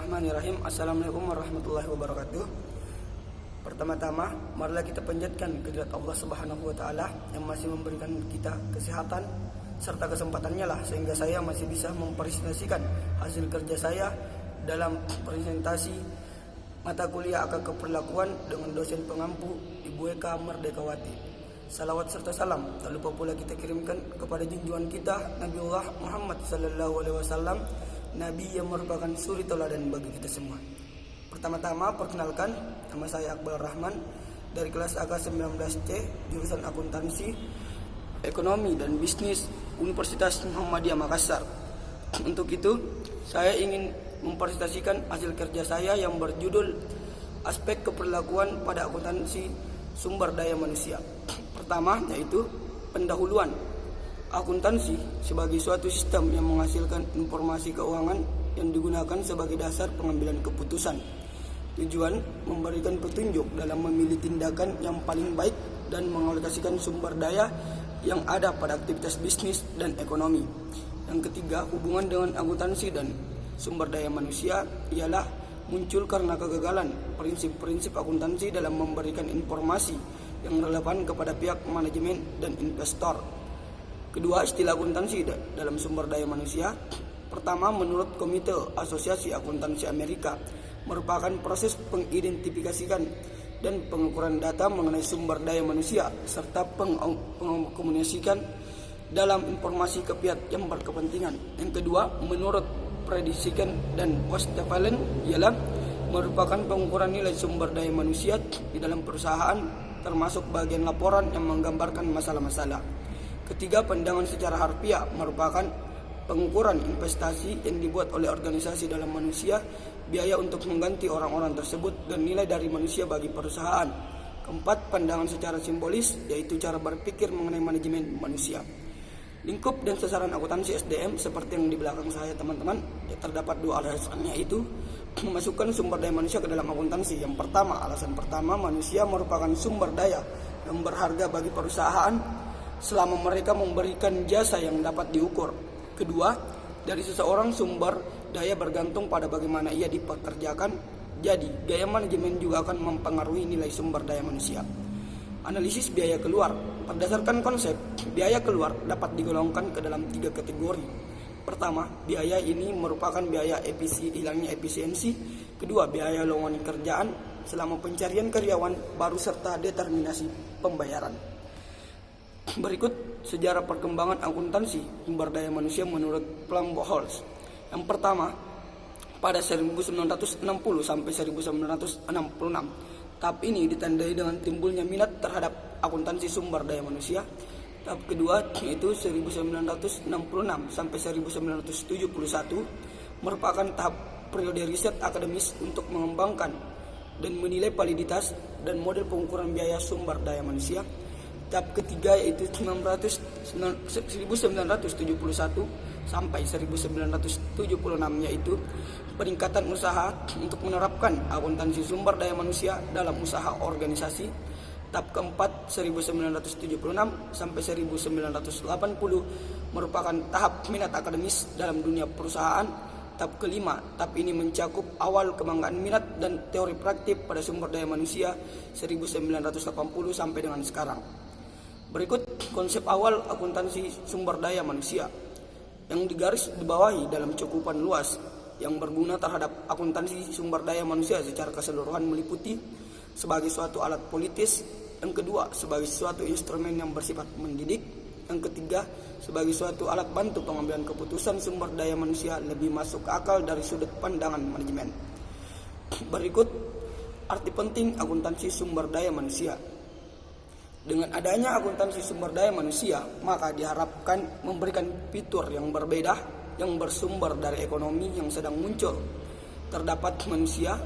Bismillahirrahmanirrahim. Assalamualaikum warahmatullahi wabarakatuh. Pertama-tama, marilah kita panjatkan kehadirat Allah Subhanahu wa taala yang masih memberikan kita kesehatan serta kesempatannya lah sehingga saya masih bisa mempresentasikan hasil kerja saya dalam presentasi mata kuliah Akhlak Keperlakuan dengan dosen pengampu Ibu Eka Merdekawati. Salawat serta salam tak lupa pula kita kirimkan kepada junjungan kita Nabiullah Muhammad sallallahu alaihi wasallam, Nabi yang merupakan suri teladan bagi kita semua. Pertama-tama perkenalkan, nama saya Akbar Rahman dari kelas AK19C jurusan Akuntansi, Ekonomi dan Bisnis Universitas Muhammadiyah Makassar. Untuk itu, saya ingin mempresentasikan hasil kerja saya yang berjudul Aspek Keperlakuan pada Akuntansi Sumber Daya Manusia. Pertama, yaitu pendahuluan. Akuntansi sebagai suatu sistem yang menghasilkan informasi keuangan yang digunakan sebagai dasar pengambilan keputusan. Tujuan memberikan petunjuk dalam memilih tindakan yang paling baik dan mengalokasikan sumber daya yang ada pada aktivitas bisnis dan ekonomi. Yang ketiga, hubungan dengan akuntansi dan sumber daya manusia ialah muncul karena kegagalan prinsip-prinsip akuntansi dalam memberikan informasi yang relevan kepada pihak manajemen dan investor. Kedua, istilah akuntansi dalam sumber daya manusia. Pertama, menurut Komite Asosiasi Akuntansi Amerika, merupakan proses pengidentifikasikan dan pengukuran data mengenai sumber daya manusia serta pengkomunikasikan dalam informasi ke pihak yang berkepentingan. Yang kedua, menurut Prediksikan dan Westphalen ialah merupakan pengukuran nilai sumber daya manusia di dalam perusahaan termasuk bagian laporan yang menggambarkan masalah-masalah. Ketiga, pandangan secara harfiah merupakan pengukuran investasi yang dibuat oleh organisasi dalam manusia, biaya untuk mengganti orang-orang tersebut, dan nilai dari manusia bagi perusahaan. Keempat, pandangan secara simbolis, yaitu cara berpikir mengenai manajemen manusia. Lingkup dan sasaran akuntansi SDM seperti yang di belakang saya teman-teman, terdapat dua alasannya, yaitu memasukkan sumber daya manusia ke dalam akuntansi. Yang pertama, alasan pertama, manusia merupakan sumber daya yang berharga bagi perusahaan selama mereka memberikan jasa yang dapat diukur. Kedua, dari seseorang sumber daya bergantung pada bagaimana ia dipekerjakan. Jadi, gaya manajemen juga akan mempengaruhi nilai sumber daya manusia. Analisis biaya keluar. Berdasarkan konsep, biaya keluar dapat digolongkan ke dalam 3 kategori. Pertama, biaya ini merupakan biaya hilangnya efisiensi. Kedua, biaya lowongan kerjaan selama pencarian karyawan baru serta determinasi pembayaran. Berikut sejarah perkembangan akuntansi sumber daya manusia menurut Plumb-Boles. Yang pertama, pada 1960 sampai 1966. Tahap ini ditandai dengan timbulnya minat terhadap akuntansi sumber daya manusia. Tahap kedua, yaitu 1966 sampai 1971, merupakan tahap periode riset akademis untuk mengembangkan dan menilai validitas dan model pengukuran biaya sumber daya manusia. Tahap ketiga, yaitu 1971 sampai 1976, yaitu peningkatan usaha untuk menerapkan akuntansi sumber daya manusia dalam usaha organisasi. Tahap keempat, 1976 sampai 1980, merupakan tahap minat akademis dalam dunia perusahaan. Tahap kelima, tahap ini mencakup awal kebanggaan minat dan teori praktik pada sumber daya manusia 1980 sampai dengan sekarang. Berikut konsep awal akuntansi sumber daya manusia yang digaris dibawahi dalam cakupan luas yang berguna terhadap akuntansi sumber daya manusia secara keseluruhan meliputi sebagai suatu alat politis, yang kedua sebagai suatu instrumen yang bersifat mendidik, yang ketiga sebagai suatu alat bantu pengambilan keputusan sumber daya manusia lebih masuk akal dari sudut pandangan manajemen. Berikut arti penting akuntansi sumber daya manusia. Dengan adanya akuntansi sumber daya manusia, maka diharapkan memberikan fitur yang berbeda yang bersumber dari ekonomi yang sedang muncul. Terdapat manusia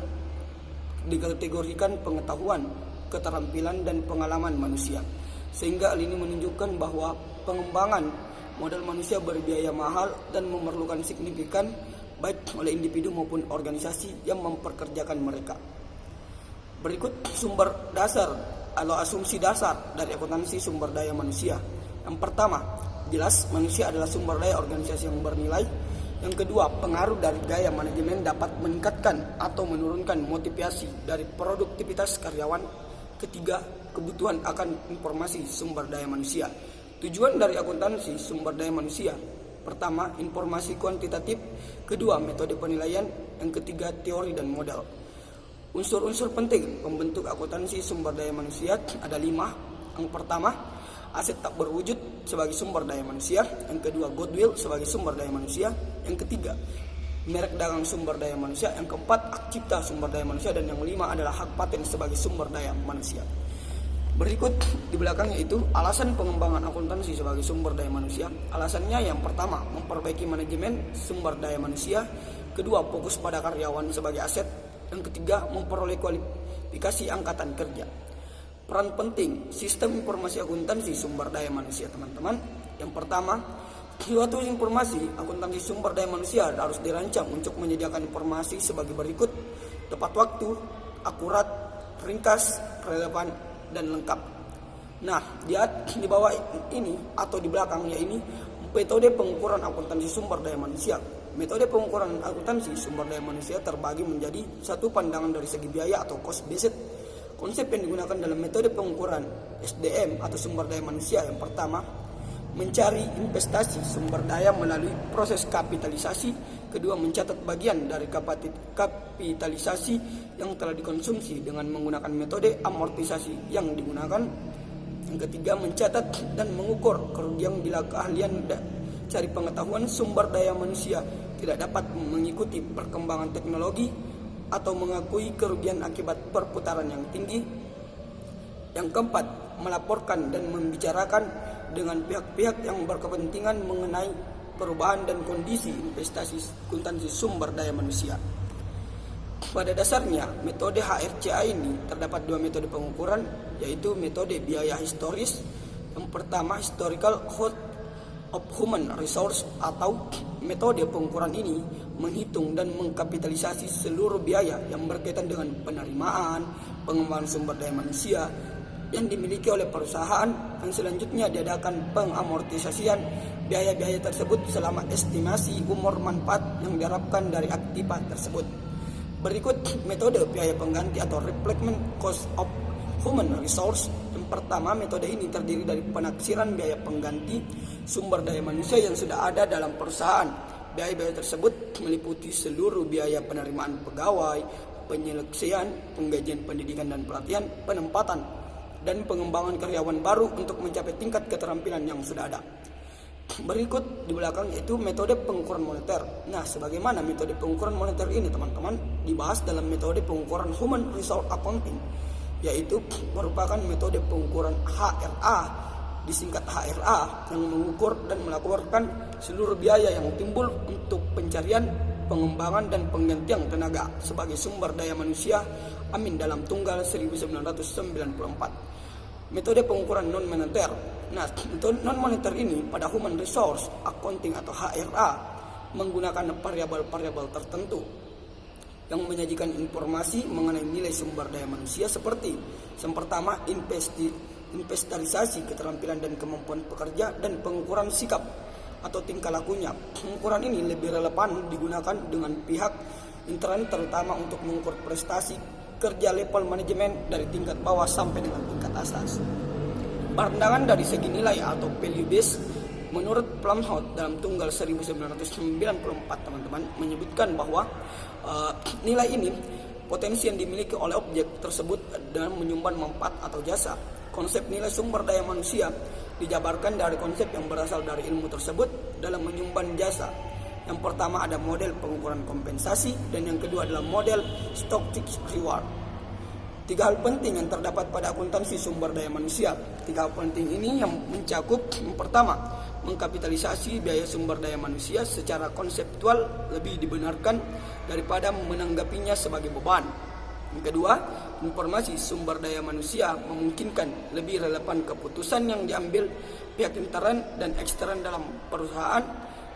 dikategorikan pengetahuan, keterampilan, dan pengalaman manusia. Sehingga hal ini menunjukkan bahwa pengembangan modal manusia berbiaya mahal dan memerlukan signifikan baik oleh individu maupun organisasi yang memperkerjakan mereka. Berikut sumber dasar atau asumsi dasar dari akuntansi sumber daya manusia. Yang pertama, jelas manusia adalah sumber daya organisasi yang bernilai. Yang kedua, pengaruh dari gaya manajemen dapat meningkatkan atau menurunkan motivasi dari produktivitas karyawan. Ketiga, kebutuhan akan informasi sumber daya manusia. Tujuan dari akuntansi sumber daya manusia: pertama, informasi kuantitatif; kedua, metode penilaian; yang ketiga, teori dan model. Unsur-unsur penting pembentuk akuntansi sumber daya manusia ada 5. Yang pertama, aset tak berwujud sebagai sumber daya manusia. Yang kedua, goodwill sebagai sumber daya manusia. Yang ketiga, merek dagang sumber daya manusia. Yang keempat, hak cipta sumber daya manusia. Dan yang kelima adalah hak paten sebagai sumber daya manusia. Berikut di belakangnya itu alasan pengembangan akuntansi sebagai sumber daya manusia. Alasannya yang pertama, memperbaiki manajemen sumber daya manusia. Kedua, fokus pada karyawan sebagai aset. Yang ketiga, memperoleh kualifikasi angkatan kerja. Peran penting sistem informasi akuntansi sumber daya manusia, teman-teman. Yang pertama, suatu informasi akuntansi sumber daya manusia harus dirancang untuk menyediakan informasi sebagai berikut: tepat waktu, akurat, ringkas, relevan, dan lengkap. Nah, di bawah ini atau di belakangnya ini metode pengukuran akuntansi sumber daya manusia. Metode pengukuran akuntansi sumber daya manusia terbagi menjadi satu, pandangan dari segi biaya atau cost based. Konsep yang digunakan dalam metode pengukuran SDM atau sumber daya manusia: yang pertama, mencari investasi sumber daya melalui proses kapitalisasi. Kedua, mencatat bagian dari kapitalisasi yang telah dikonsumsi dengan menggunakan metode amortisasi yang digunakan. Yang ketiga, mencatat dan mengukur kerugian bila keahlian cari pengetahuan sumber daya manusia tidak dapat mengikuti perkembangan teknologi atau mengakui kerugian akibat perputaran yang tinggi. Yang keempat, melaporkan dan membicarakan dengan pihak-pihak yang berkepentingan mengenai perubahan dan kondisi investasi akuntansi sumber daya manusia. Pada dasarnya, metode HRCA ini terdapat 2 metode pengukuran, yaitu metode biaya historis. Yang pertama, historical cost of human resource, atau metode pengukuran ini menghitung dan mengkapitalisasi seluruh biaya yang berkaitan dengan penerimaan, pengembangan sumber daya manusia yang dimiliki oleh perusahaan, yang selanjutnya diadakan pengamortisasian biaya-biaya tersebut selama estimasi umur manfaat yang diharapkan dari aktiva tersebut. Berikut metode biaya pengganti atau replacement cost of human resource. Yang pertama, metode ini terdiri dari penaksiran biaya pengganti sumber daya manusia yang sudah ada dalam perusahaan. Biaya-biaya tersebut meliputi seluruh biaya penerimaan pegawai, penyeleksian, penggajian pendidikan dan pelatihan, penempatan, dan pengembangan karyawan baru untuk mencapai tingkat keterampilan yang sudah ada. Berikut di belakang yaitu metode pengukuran moneter. Nah, sebagaimana metode pengukuran moneter ini, teman-teman, dibahas dalam metode pengukuran Human Resource Accounting, yaitu merupakan metode pengukuran HRA, disingkat HRA, yang mengukur dan melaporkan seluruh biaya yang timbul untuk pencarian, pengembangan, dan penggantian tenaga sebagai sumber daya manusia dalam tunggal 1994. Metode pengukuran non-moneter. Nah, metode non-moneter ini pada Human Resource Accounting atau HRA menggunakan variabel-variabel tertentu yang menyajikan informasi mengenai nilai sumber daya manusia seperti yang pertama, inventarisasi keterampilan dan kemampuan pekerja dan pengukuran sikap atau tingkah lakunya. Pengukuran ini lebih relevan digunakan dengan pihak intern, terutama untuk mengukur prestasi kerja level manajemen dari tingkat bawah sampai dengan tingkat atas. Pandangan dari segi nilai atau value base, menurut Plumhouse dalam tunggal 1994, teman-teman, menyebutkan bahwa nilai ini potensi yang dimiliki oleh objek tersebut dan menyumbang manfaat atau jasa. Konsep nilai sumber daya manusia dijabarkan dari konsep yang berasal dari ilmu tersebut dalam menyumbang jasa. Yang pertama ada model pengukuran kompensasi, dan yang kedua adalah model stochastic reward. 3 hal penting yang terdapat pada akuntansi sumber daya manusia. 3 hal penting ini yang mencakup: yang pertama, mengkapitalisasi biaya sumber daya manusia secara konseptual lebih dibenarkan daripada menanggapinya sebagai beban. Yang kedua, informasi sumber daya manusia memungkinkan lebih relevan keputusan yang diambil pihak intern dan ekstern dalam perusahaan.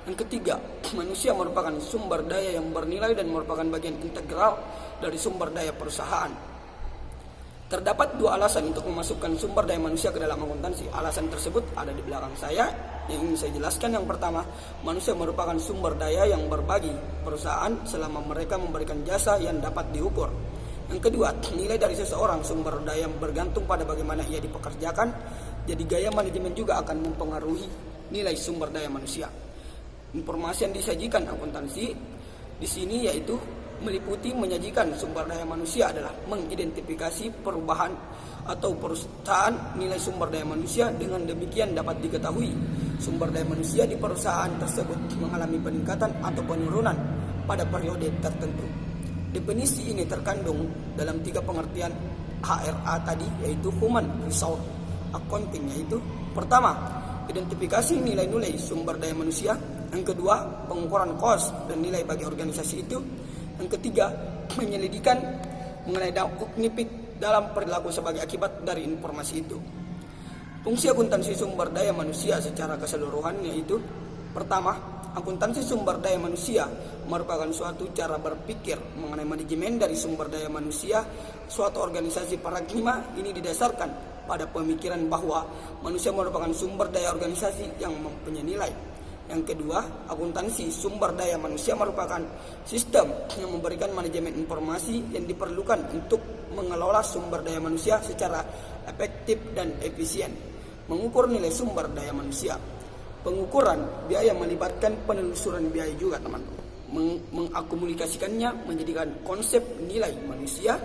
Yang ketiga, manusia merupakan sumber daya yang bernilai dan merupakan bagian integral dari sumber daya perusahaan. Terdapat 2 alasan untuk memasukkan sumber daya manusia ke dalam akuntansi. Alasan tersebut ada di belakang saya. yang ingin saya jelaskan, yang pertama, manusia merupakan sumber daya yang berbagi perusahaan selama mereka memberikan jasa yang dapat diukur. Yang kedua, nilai dari seseorang sumber daya bergantung pada bagaimana ia dipekerjakan. Jadi gaya manajemen juga akan mempengaruhi nilai sumber daya manusia. Informasi yang disajikan akuntansi di sini yaitu meliputi menyajikan sumber daya manusia adalah mengidentifikasi perubahan atau perusahaan nilai sumber daya manusia. Dengan demikian dapat diketahui sumber daya manusia di perusahaan tersebut mengalami peningkatan atau penurunan pada periode tertentu. Definisi ini terkandung dalam 3 pengertian HRA tadi, yaitu Human Resource Accounting, yaitu pertama, identifikasi nilai-nilai sumber daya manusia. Yang kedua, pengukuran cost dan nilai bagi organisasi itu. Yang ketiga, penyelidikan mengenai dampak kognitif dalam perilaku sebagai akibat dari informasi itu. Fungsi akuntansi sumber daya manusia secara keseluruhan yaitu pertama, akuntansi sumber daya manusia merupakan suatu cara berpikir mengenai manajemen dari sumber daya manusia. Suatu organisasi paradigma ini didasarkan pada pemikiran bahwa manusia merupakan sumber daya organisasi yang mempunyai nilai. Yang kedua, akuntansi sumber daya manusia merupakan sistem yang memberikan manajemen informasi yang diperlukan untuk mengelola sumber daya manusia secara efektif dan efisien. Mengukur nilai sumber daya manusia. Pengukuran biaya melibatkan penelusuran biaya juga, teman-teman. Mengakumulasikannya menjadikan konsep nilai manusia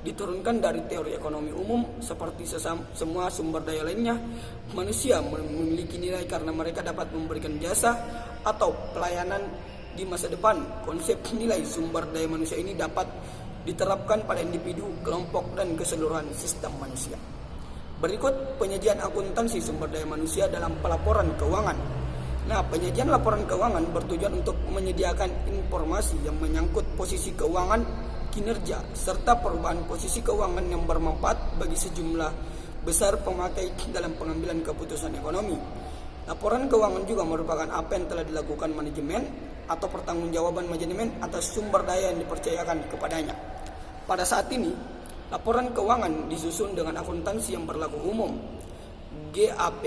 diturunkan dari teori ekonomi umum seperti semua sumber daya lainnya. Manusia memiliki nilai karena mereka dapat memberikan jasa atau pelayanan di masa depan. Konsep nilai sumber daya manusia ini dapat diterapkan pada individu, kelompok, dan keseluruhan sistem manusia. Berikut penyajian akuntansi sumber daya manusia dalam pelaporan keuangan. Nah, penyajian laporan keuangan bertujuan untuk menyediakan informasi yang menyangkut posisi keuangan, kinerja, serta perubahan posisi keuangan yang bermanfaat bagi sejumlah besar pemakai dalam pengambilan keputusan ekonomi. Laporan keuangan juga merupakan apa yang telah dilakukan manajemen atau pertanggungjawaban manajemen atas sumber daya yang dipercayakan kepadanya. Pada saat ini, laporan keuangan disusun dengan akuntansi yang berlaku umum, GAAP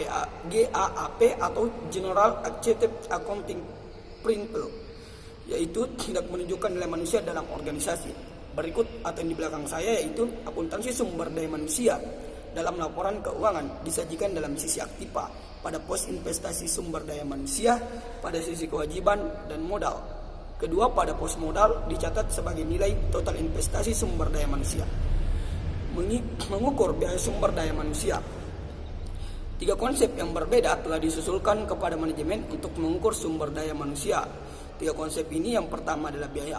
atau General Accepted Accounting Principle, yaitu tidak menunjukkan nilai manusia dalam organisasi. Berikut atau yang di belakang saya yaitu akuntansi sumber daya manusia dalam laporan keuangan disajikan dalam sisi aktiva pada pos investasi sumber daya manusia, pada sisi kewajiban dan modal. Kedua, pada pos modal dicatat sebagai nilai total investasi sumber daya manusia. Mengukur biaya sumber daya manusia. 3 konsep yang berbeda telah disusulkan kepada manajemen untuk mengukur sumber daya manusia. 3 konsep ini, yang pertama adalah biaya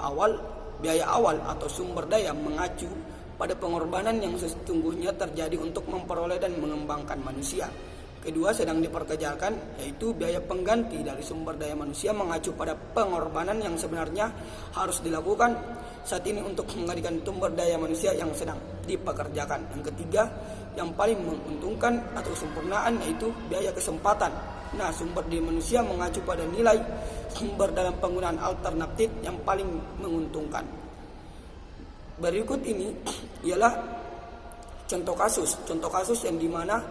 awal atau sumber daya mengacu pada pengorbanan yang sesungguhnya terjadi untuk memperoleh dan mengembangkan manusia. Kedua, sedang diperkerjakan, yaitu biaya pengganti dari sumber daya manusia mengacu pada pengorbanan yang sebenarnya harus dilakukan saat ini untuk menggantikan sumber daya manusia yang sedang dipekerjakan. Yang ketiga, yang paling menguntungkan atau kesempurnaan, yaitu biaya kesempatan. Nah, sumber daya manusia mengacu pada nilai sumber dalam penggunaan alternatif yang paling menguntungkan. Berikut ini ialah contoh kasus yang dimana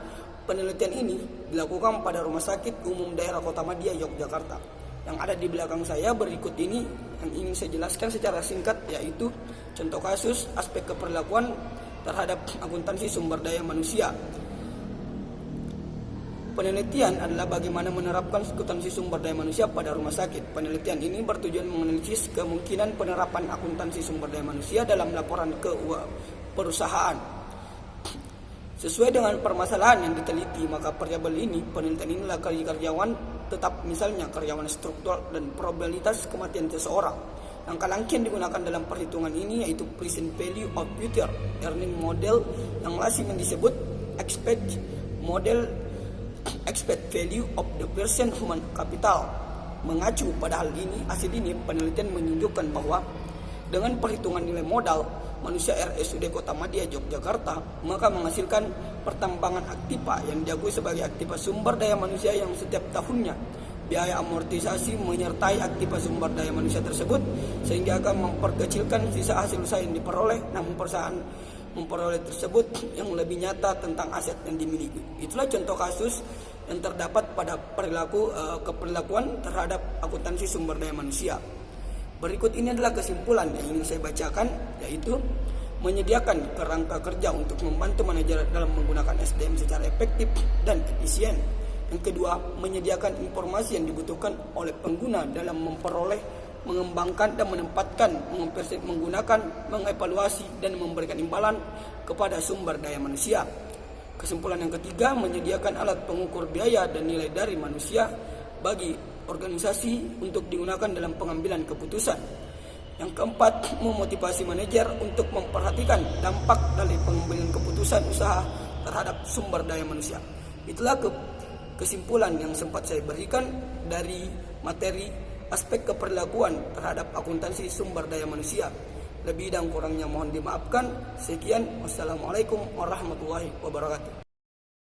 penelitian ini dilakukan pada Rumah Sakit Umum Daerah Kotamadya, Yogyakarta. Yang ada di belakang saya berikut ini yang ingin saya jelaskan secara singkat, yaitu contoh kasus aspek keperlakuan terhadap akuntansi sumber daya manusia. Penelitian adalah bagaimana menerapkan akuntansi sumber daya manusia pada rumah sakit. Penelitian ini bertujuan menganalisis kemungkinan penerapan akuntansi sumber daya manusia dalam laporan keuangan perusahaan. Sesuai dengan permasalahan yang diteliti, maka variabel ini, penelitian ini adalah karyawan tetap, misalnya karyawan struktural dan probabilitas kematian seseorang. Langkah-langkah yang digunakan dalam perhitungan ini yaitu present value of future earning model yang lazim disebut expect value of the present human capital. Mengacu pada hal ini, hasil ini penelitian menunjukkan bahwa dengan perhitungan nilai modal manusia RSUD Kotamadya Yogyakarta, maka menghasilkan pertambangan aktiva yang diakui sebagai aktiva sumber daya manusia yang setiap tahunnya biaya amortisasi menyertai aktiva sumber daya manusia tersebut, sehingga akan memperkecilkan sisa hasil usaha yang diperoleh, namun perusahaan memperoleh tersebut yang lebih nyata tentang aset yang dimiliki. Itulah contoh kasus yang terdapat pada keperlakuan terhadap akuntansi sumber daya manusia. Berikut ini adalah kesimpulan yang ingin saya bacakan, yaitu menyediakan kerangka kerja untuk membantu manajer dalam menggunakan SDM secara efektif dan efisien. Yang kedua, menyediakan informasi yang dibutuhkan oleh pengguna dalam memperoleh, mengembangkan dan menempatkan, menggunakan, mengevaluasi dan memberikan imbalan kepada sumber daya manusia. Kesimpulan yang ketiga, menyediakan alat pengukur biaya dan nilai dari manusia bagi organisasi untuk digunakan dalam pengambilan keputusan. Yang keempat, memotivasi manajer untuk memperhatikan dampak dari pengambilan keputusan usaha terhadap sumber daya manusia. Itulah kesimpulan yang sempat saya berikan dari materi aspek keperlakuan terhadap akuntansi sumber daya manusia. Lebih dan kurangnya mohon dimaafkan. Sekian, wassalamualaikum warahmatullahi wabarakatuh.